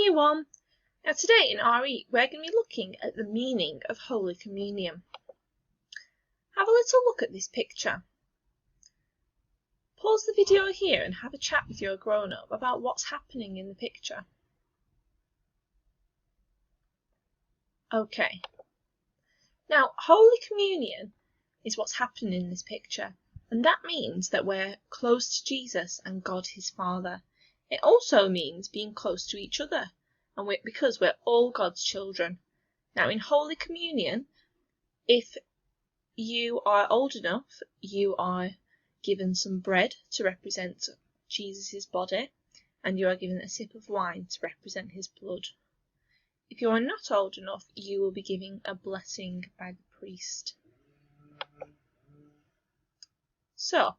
Year 1. Now today in RE we're going to be looking at the meaning of Holy Communion. Have a little look at this picture. Pause the video here and have a chat with your grown-up about what's happening in the picture. Okay. Now Holy Communion is what's happening in this picture, and that means that we're close to Jesus and God his Father. It also means being close to each other, and because we're all God's children. Now in Holy Communion, if you are old enough, you are given some bread to represent Jesus' body, and you are given a sip of wine to represent his blood. If you are not old enough, you will be given a blessing by the priest. So,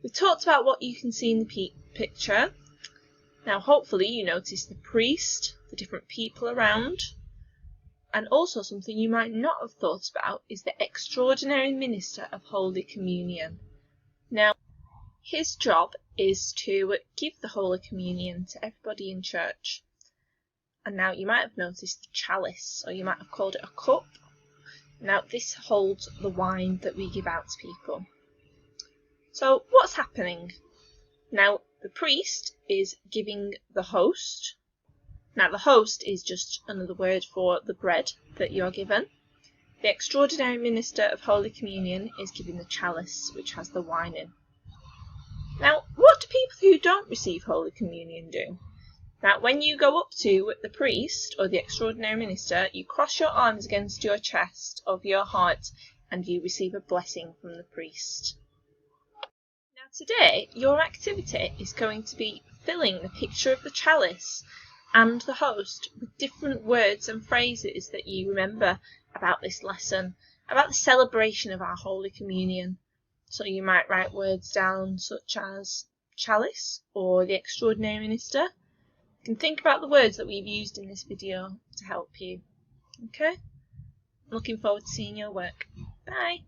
we've talked about what you can see in the picture. Now hopefully you notice the priest, the different people around, and also something you might not have thought about is the extraordinary minister of Holy Communion. Now his job is to give the Holy Communion to everybody in church. And now you might have noticed the chalice, or you might have called it a cup. Now this holds the wine that we give out to people. So what's happening? Now the priest is giving the host. Now the host is just another word for the bread that you're given. The extraordinary minister of Holy Communion is giving the chalice, which has the wine in. Now what do people who don't receive Holy Communion do? Now when you go up to the priest or the extraordinary minister, you cross your arms against your chest of your heart and you receive a blessing from the priest. Now today your activity is going to be filling the picture of the chalice and the host with different words and phrases that you remember about this lesson, about the celebration of our Holy Communion. So you might write words down such as chalice or the extraordinary minister. You can think about the words that we've used in this video to help you. Okay? I'm looking forward to seeing your work. Bye!